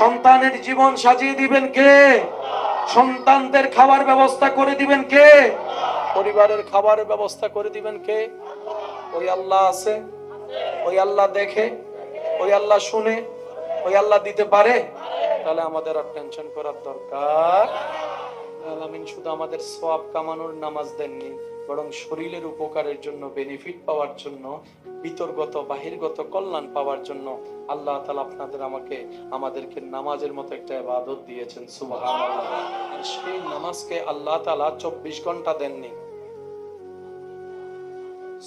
Speaker 1: সন্তানের জীবন সাজিয়ে দিবেন কে? সন্তানদের খাবার ব্যবস্থা করে দিবেন কে? পরিবারের খাবারের ব্যবস্থা করে দিবেন কে? ওই আল্লাহ আছে, ওই আল্লাহ দেখে, ওই আল্লাহ শুনে, ওই আল্লাহ দিতে পারে। তাহলে আমাদের আর টেনশন করার দরকার। আলামিন শুধু আমাদের সওয়াব কামানোর নামাজ দেননি, বরং শরীরের উপকারের জন্য, বেনিফিট পাওয়ার জন্য, ভিতরগত বাহিরগত কল্যাণ পাওয়ার জন্য আল্লাহ তাআলা আমাদেরকে নামাজের মতো একটা ইবাদত দিয়েছেন। সুবহানাল্লাহ। আর সেই নামাজকে আল্লাহ তাআলা 24 ঘন্টা দেননি।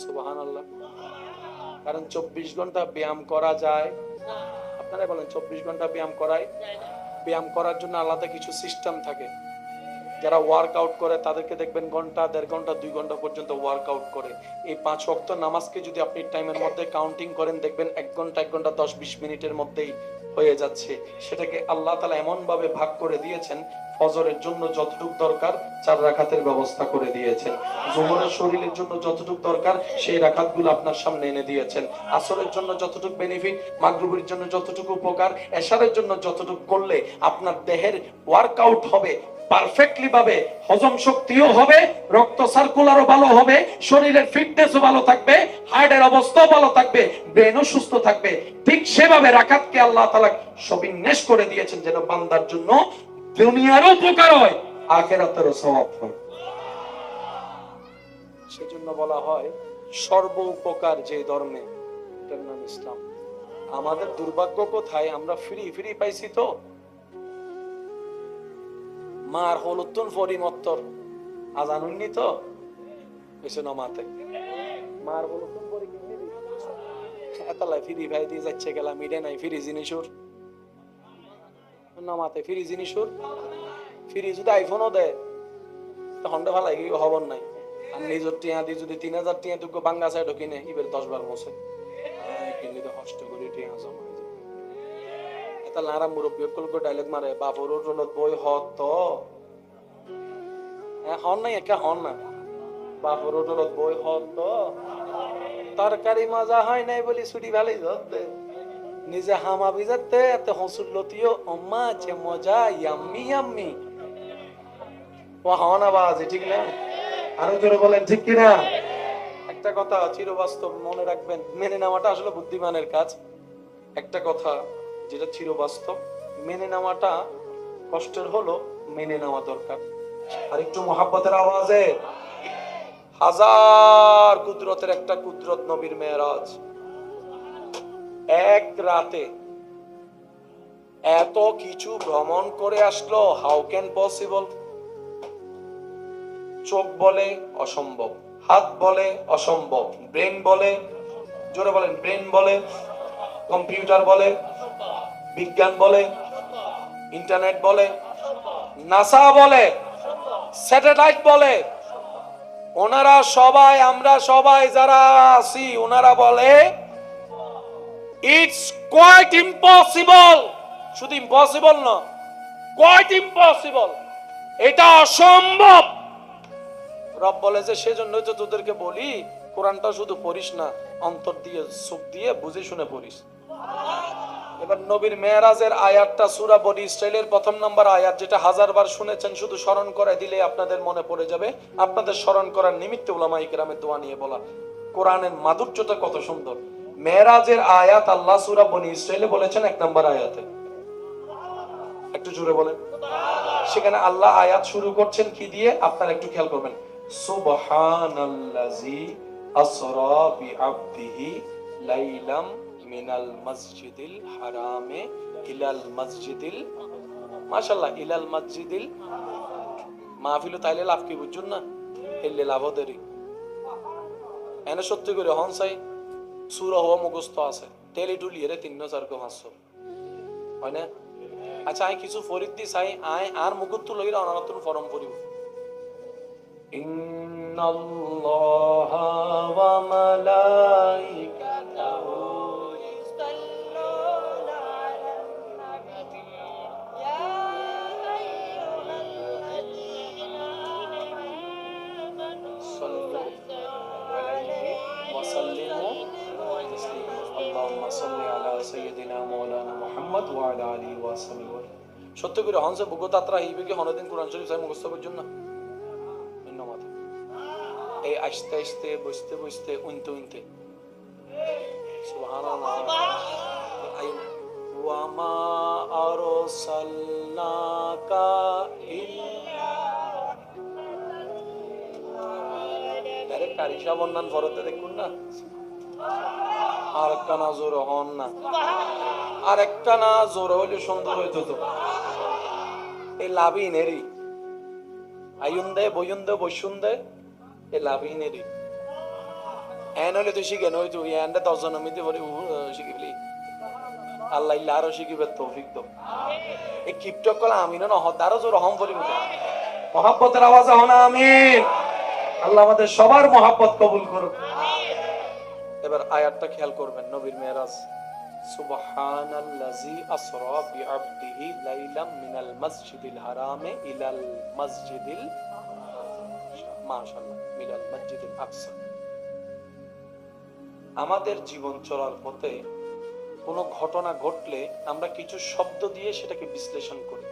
Speaker 1: সুবহানাল্লাহ। কারণ 24 ঘন্টা ব্যায়াম করা যায়। আপনারা বলেন 24 ঘন্টা ব্যায়াম করায়? ব্যায়াম করার জন্য আলাদা কিছু সিস্টেম থাকে। যারা ওয়ার্কআউট করে তাদেরকে দেখবেন ঘন্টা, 1.5 ঘন্টা, 2 ঘন্টা পর্যন্ত ওয়ার্কআউট করে। এই 5 ওয়াক্ত নামাজকে যদি আপনি টাইমের মধ্যে কাউন্টিং করেন, দেখবেন 1 ঘন্টা 1 ঘন্টা 10-20 মিনিটের মধ্যেই হয়ে যাচ্ছে। সেটাকে আল্লাহ তাআলা এমন ভাবে ভাগ করে দিয়েছেন, ফজরের জন্য যতটুকু দরকার 4 রাকাতের ব্যবস্থা করে দিয়েছেন। যোহরের শরীরের জন্য যতটুকু দরকার সেই রাকাতগুলো আপনার সামনে এনে দিয়েছেন। আসরের জন্য যতটুকু বেনিফিট, মাগরিবের জন্য যতটুকু উপকার, এশারের জন্য যতটুকু করলে আপনার দেহের ওয়ার্কআউট হবে পারফেক্টলি ভাবে, হজম শক্তিও হবে, রক্ত সার্কুলারও ভালো হবে, শরীরের ফিটনেসও ভালো থাকবে, হার্টের অবস্থাও ভালো থাকবে, ব্রেনও সুস্থ থাকবে। ঠিক সেভাবে রাকাতকে আল্লাহ তাআলা সবিন্যাস করে দিয়েছেন যেন বান্দার জন্য দুনিয়ারও উপকার হয়, আখিরাতেরও সওয়াব হয়। সেজন্য বলা হয় সর্ব উপকার যে ধর্মে, এটার নাম ইসলাম। আমাদের দুর্ভাগ্য কোথায়, আমরা ফ্রি পাইছি তো। মার হলুতুন ফরিমত্তর আজান উন্নি তো এসে নমাতে মার হলুতুন ফরি কিনে দি এতলা ফ্রি ভাই দিয়ে যাচ্ছে গেলা মিডে নাই ফ্রি জিনিসুর নমাতে ফ্রি জিনিসুর ফ্রি যদি আইফোনও দেয় তখন তো ভালো লাগে খবর নাই। আর নিজের টিয়া দিয়ে যদি 3000 টিয়া তুই বাঙ্গা সাইড কিনে ইবের 10 বার মোছে কিনলে তো কষ্ট করে টিয়া জমা এটা লারা মুরব্বী কলকো ডায়লগ মারে বাপর রোলত বই হত হন নাই একা হন না বাপর রোলত বই হত তরকারি মজা হয় নাই বলি ছুটি ভালোই ধরতে নিজে হামা বিজাতে এত হসুল্লতিও অম্মা আছে মজা ইয়াম্মি ইয়াম্মি ও হন আওয়াজ ঠিক না? আরো জোরে বলেন ঠিক কিনা? একটা কথা চিরবাস্তব মনে রাখবেন, মেনে নেওয়াটা আসলে বুদ্ধিমানের কাজ। একটা কথা যেটা চিরবাস্তব, মেনে নেওয়াটা কষ্টের হলো মেনে নেওয়া দরকার। আর একটু মহাব্বতের আওয়াজে, হাজার কুদরতের একটা কুদরত নবীর মেরাজ। এক রাতে এত কিছু ভ্রমণ করে আসলো, হাউ ক্যান পসিবল? চোখ বলে অসম্ভব, হাত বলে অসম্ভব, ব্রেন বলে, জোরে বলেন ব্রেন বলে, কম্পিউটার বলে, বিজ্ঞান বলে, ইন্টারনেট বলে, নাসা বলে, স্যাটেলাইট বলে, ওনারা সবাই, আমরা সবাই যারা আছি ওনারা বলে ইটস কোয়াইট ইম্পসিবল। শুধু ইম্পসিবল না, কোয়াইট ইম্পসিবল, এটা অসম্ভব। রব বলে যে সেজন্যই তো তোদেরকে বলি কোরআনটা শুধু পড়িস না, অন্তর দিয়ে চোখ দিয়ে বুঝে শুনে পড়িস। এবার নবীর মেরাজের আয়াতটা সূরা বনি ইসরাইলের 1 নম্বর আয়াত, যেটা 1000 বার শুনেছেন, শুধু স্মরণ করে দিলে আপনাদের মনে পড়ে যাবে। আপনাদের স্মরণ করার নিমিত্তে উলামায়ে কেরামের দোয়া নিয়ে বলা, কোরআনের মাধুর্যটা কত সুন্দর। মেরাজের আয়াত আল্লাহ সূরা বনি ইসরাইলে বলেছেন 1 নম্বর আয়াতে, একটু জোরে বলেন। সেখানে আল্লাহ আয়াত শুরু করছেন কি দিয়ে, আপনারা একটু খেয়াল করবেন, সুবহানাল্লাযী আসরা বিআবদিহি লাইলাম মিনাল মসজিদিল হারামে ইলাল মসজিদিল, মাশাআল্লাহ, ইলাল মসজিদিল, মাহফিল তাইলে লাভ কি বুঝুন না, এলে লাভ দেরি এনে সত্যি করে হনসাই সূরা হওয়া মুখস্থ আছে, টেলি টুলিয়ে 3-4 500 হয় না? আচ্ছা আই কিছু ফরিদ দি চাই আই আর মুকুত লইরা অনারতন ফরম পড়িব ইন্নাল্লাহা ওয়া মালাইকাতাহু ইউসাল্লুনা আলান নাবী ইয়া আইয়ুহাল্লাযীনা আমানু সাল্লু আলাইহি ওয়া সাল্লিমু তাসলিমা আল্লাহুম্মা সাল্লি আলা সাইয়্যিদিনা মাওলানা মুহাম্মদ ওয়া আলা আলিহি ওয়া সাহবিহি সত্য করে হনসে বুগতাত্রা হইবে কি হনদিন কোরআন শরীফ চাই মুখস্থ করছেন না ধন্যবাদ এই আস্তে আস্তে বসতে বসতে উনতে উনতে সুবহানাল্লাহ ওয়া মা আরসালনাকা ইল্লা আরে কারিশা বন্নান ফরতে দেখুন না আর একটা না জোর হন না আর একটা না জোর হইলে সুন্দর হইতো তো এই লাভিনেরই আয়ুন্দে বয়ুন্দে বসুন্দে এই লাভিনেরই এন হইলে তুই শিখে নই তুই এনটা 10 জন মিতে বলি শিখিবলি আল্লাহ ইল্লা আরো শিখিবে তৌফিক দাও এই কিপটক কলা আমিন না হদারও জোর হম বলি মহব্বতের আওয়াজ হন আমিন আল্লাহ আমাদের সবার মহব্বত কবুল করুক এবার আয়াতটা খেয়াল করবেন নবীর মেরাজ সুবহানাল্লাযী আসরা বিআবদিহি লাইলাম মিনাল মাসজিদিল হারামে ইলাল মাসজিদিল মাশাআল্লাহ মিনাল মাসজিদিল আকসা আমাদের জীবন চলার পথে কোনো ঘটনা ঘটলে আমরা কিছু শব্দ দিয়ে সেটাকে বিশ্লেষণ করি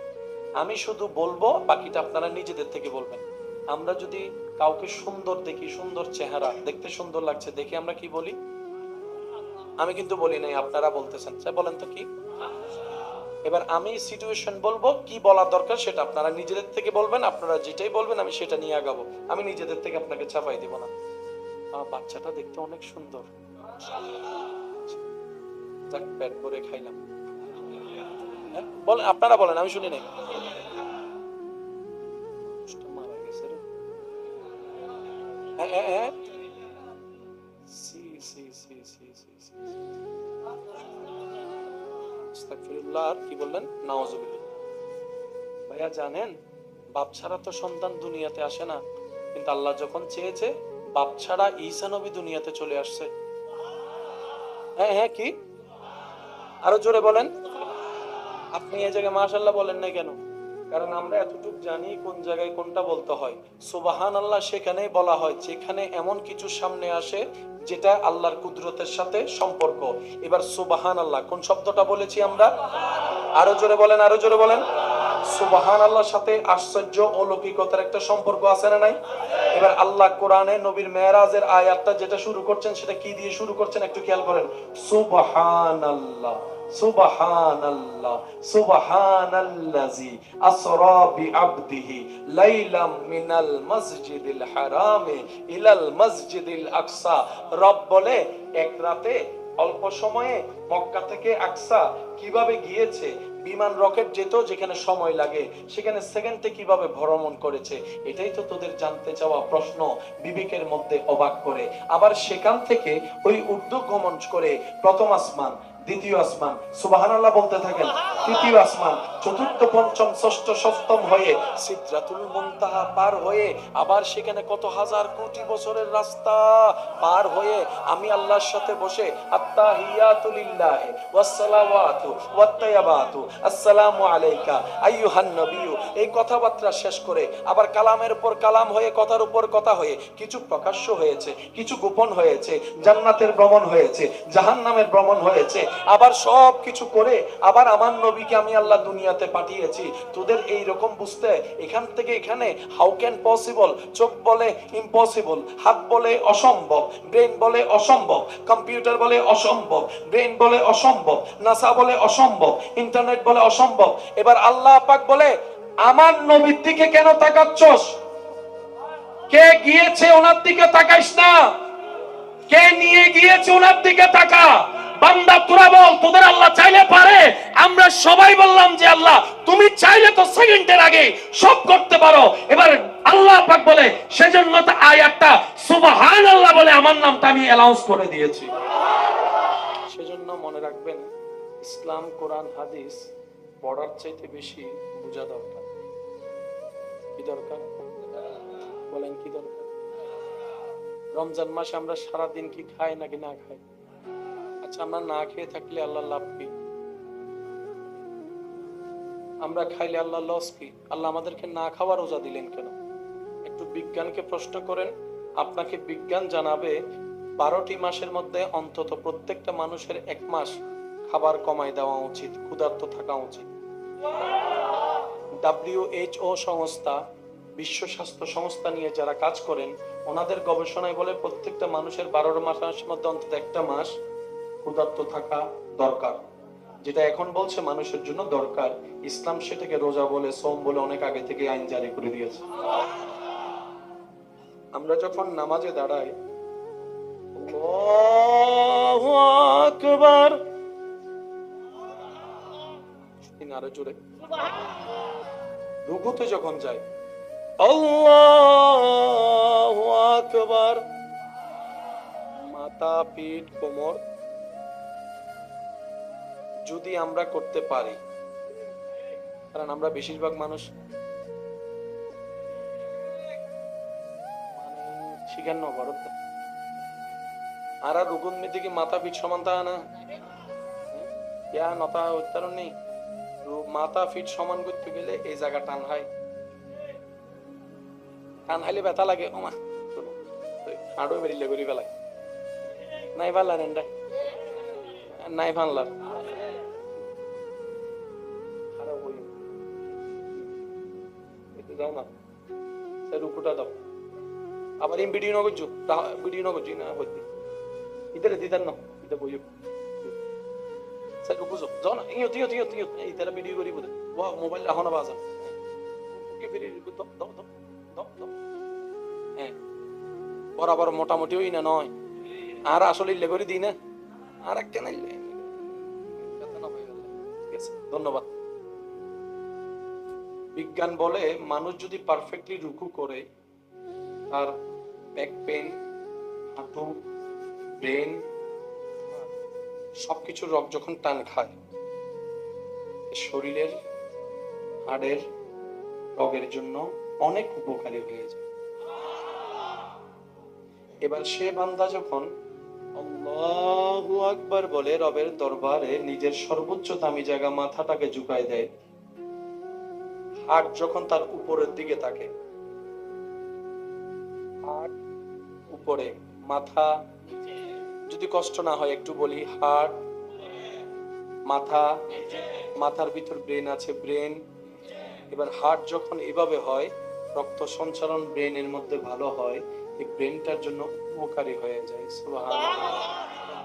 Speaker 1: আমি শুধু বলবো বাকিটা আপনারা নিজেদের থেকে বলবেন আমরা যদি কাউকে সুন্দর দেখি সুন্দর চেহারা দেখতে সুন্দর লাগছে দেখে আমরা কি বলি আমি কিন্তু বলি নাই আপনারা বলতেছেন স্যার বলেন তো কি এবার আমি সিচুয়েশন বলবো কি বলা দরকার সেটা আপনারা নিজেদের থেকে বলবেন আপনারা যেটাই বলবেন আমি সেটা নিয়ে আগাবো আমি নিজেদের থেকে আপনাকে চাপাই দিব না বাচ্চাটা দেখতে অনেক সুন্দর যাক পেট ভরে খাইলাম বলেন আপনারা বলেন আমি শুনি নাই মারা গেছে রে কি বললেন নাউজুবিল্লাহ ভাইয়া জানেন বাপ ছাড়া তো সন্তান দুনিয়াতে আসে না কিন্তু আল্লাহ যখন চেয়েছে বাপ ছাড়া ঈসা নবী দুনিয়াতে চলে আসছে হ্যাঁ হ্যাঁ কি আরো জোরে বলেন আপনি এই জায়গায় মাশাআল্লাহ বলেন না কেন কারণ আমরা এতটুকু জানি কোন জায়গায় কোনটা বলতে হয় সুবহানাল্লাহ সেখানেই বলা হয় যেখানে এমন কিছু সামনে আসে যেটা আল্লাহর কুদরতের সাথে সম্পর্ক এবার সুবহানাল্লাহ কোন শব্দটা বলেছি আমরা আরো জোরে বলেন আরো জোরে বলেন সুবহানাল্লাহর সাথে আশ্চর্য অলৌকিকতার একটা সম্পর্ক আছে না নাই এবার আল্লাহ কোরআনে নবীর মেরাজের আয়াতটা যেটা শুরু করছেন সেটা কি দিয়ে শুরু করছেন একটু খেয়াল করেন সুবহানাল্লাহ সুবহানাল্লাহ সুবহানাল্লাযী আসরা বিআবদিহি লাইলাম মিনাল মাসজিদিল হারামে ইলাল মাসজিদিল আকসা রব বলে এক রাতে অল্প সময়ে মক্কা থেকে আকসা কিভাবে গিয়েছে বিমান রকেট যেত যেখানে সময় লাগে সেখানে সেকেন্ডে কিভাবে ভ্রমণ করেছে এটাই তো তোদের জানতে চাওয়া প্রশ্ন বিবেকের মধ্যে অবাক করে আবার সেখান থেকে ওই উর্দু গমন করে প্রথম আসমান দ্বিতীয় আসমান সুবহানাল্লাহ বলতে থাকেন তৃতীয় আসমান চতুর্থ পঞ্চম ষষ্ঠ সপ্তম হয়ে সিদরাতুল মুনতাহা পার হয়ে আবার সেখানে কত হাজার কোটি বছরের রাস্তা পার হয়ে আমি আল্লাহর সাথে বসে আত্তাহিয়াতু লিল্লাহি ওয়াস সালাওয়াতু ওয়াত তাইয়্যিবাতু আসসালামু আলাইকা আইয়ুহান নবিয়্যু এই কথাবার্তা শেষ করে আবার কালামের উপর কালাম হয়ে কথার উপর কথা হয়ে কিছু প্রকাশ্য হয়েছে কিছু গোপন হয়েছে জান্নাতের ভ্রমণ হয়েছে জাহান্নামের ভ্রমণ হয়েছে আবার সব কিছু করে আবার আমার নবীকে আমি আল্লাহ দুনিয়াতে পাঠিয়েছি তোদের এই রকম বুঝতে এখান থেকে এখানে হাউ ক্যান পসিবল চোখ বলে ইম্পসিবল হাত বলে অসম্ভব ব্রেন বলে অসম্ভব কম্পিউটার বলে অসম্ভব ব্রেন বলে অসম্ভব নাসা বলে অসম্ভব ইন্টারনেট বলে অসম্ভব এবার আল্লাহ পাক বলে আমার নবীর দিকে কেন তাকাচ্ছস কে গিয়েছে ওনার দিকে তাকাইস না কে নিয়ে গিয়েছে ওনার দিকে তাকা বান্দা তোরা বল তোদের আল্লাহ চাইলে পারে আমরা সবাই বললাম যে আল্লাহ তুমি চাইলে তো সেকেন্ডের আগে সব করতে পারো এবার আল্লাহ পাক বলে সেজন্য তো আয়াতটা সুবহানাল্লাহ বলে আমার নামটা আমি অ্যানাউন্স করে দিয়েছি সেজন্য মনে রাখবেন ইসলাম কোরআন হাদিস পড়ার চাইতে বেশি বোঝা দরকার। কি দরকার বলেন, কি দরকার? রমজান মাসে আমরা সারাদিন কি খাই নাকি না খাই? আচ্ছা, আমরা না খেয়ে থাকলে আল্লাহ লাভ কি? আমরা খাইলে আল্লাহ লস কি? আল্লাহ আমাদেরকে না খাওয়ার রোজা দিলেন কেন? একটু বিজ্ঞানকে প্রশ্ন করেন, আপনাকে বিজ্ঞান জানাবে 12টি মাসের মধ্যে অন্তত প্রত্যেকটা মানুষের 1 মাস খাবার কমায় দেওয়া উচিত, ক্ষুধার্ত থাকা উচিত। WHO সংস্থা, বিশ্ব স্বাস্থ্য সংস্থা নিয়ে যারা কাজ করেন, ওনাদের গবেষণায় বলে প্রত্যেকটা মানুষের 12 মাসের মধ্যে অন্তত 1টা মাস ক্ষুধার্ত থাকা দরকার। যেটা এখন বলছে মানুষের জন্য দরকার, ইসলাম সেটাকে রোজা বলে, সোম বলে অনেক আগে থেকে আইন জারি করে দিয়েছে। আমরা যখন নামাজে দাঁড়াই, আল্লাহু আকবার, আরো জোরে, রুকুতে যখন যাই আল্লাহু আকবার, মাথা, পিঠ, কোমর যদি আমরা করতে পারি, কারণ আমরা বেশিরভাগ মানুষ শিখেন না ভারত আর রুকুন মে দিকে মাথা পিঠ সমান তা না ইয়া নতা উত্তরণ নেই। মাথা ফিট সমান করতে গেলে এই জায়গা টান হয়, টান হাইলে ব্যথা লাগে, ওমা হাড়ও বেরিলে করি ফেলায়, নাই ভাল্লার এন্ডা নাই ভাল্লার যাও না, রুকুটা দাও, আবার ইম ভিডিও নগরজু ভিডিও নগরজু না হইতে ইধারে দিদার না ইধা বইও স্যার রুকু যাও না, ইয়ো তিয়ো তিয়ো তিয়ো ইধারে ভিডিও করি বলে ওয়া মোবাইল রাখো না বাজার ওকে ফিরে দাও দাও দাও দাও দাও। হ্যাঁ, বরাবর মোটামুটি হই না নয়, আর আসলে ইল্লে করে দিই না, আর একটা না ইল্লে ঠিক আছে। ধন্যবাদ। বিজ্ঞান বলে মানুষ যদি পারফেক্টলি রুকু করে, আর ব্যাক পেন, হাঁটু, ব্রেন সবকিছু রগ যখন টান খায়, শরীরের হাড়ের রগের জন্য অনেক উপকারী হয়ে যায়। এবার সে বান্দা যখন আল্লাহু আকবার বলে রবের দরবারে নিজের সর্বোচ্চ দামি জায়গা মাথাটাকে ঝুঁকায় দেয়, হাত যখন তার উপরের দিকে থাকে, হাত উপরে, মাথা, যদি কষ্ট না হয় একটু বলি, হাত, মাথা, মাথার ভিতর ব্রেন আছে, ব্রেন। এবার হার্ট যখন এভাবে হয়, রক্ত সঞ্চালন ব্রেনের মধ্যে ভালো হয়, এই ব্রেনটার জন্য উপকারী হয়ে যায়। সুবহানাল্লাহ।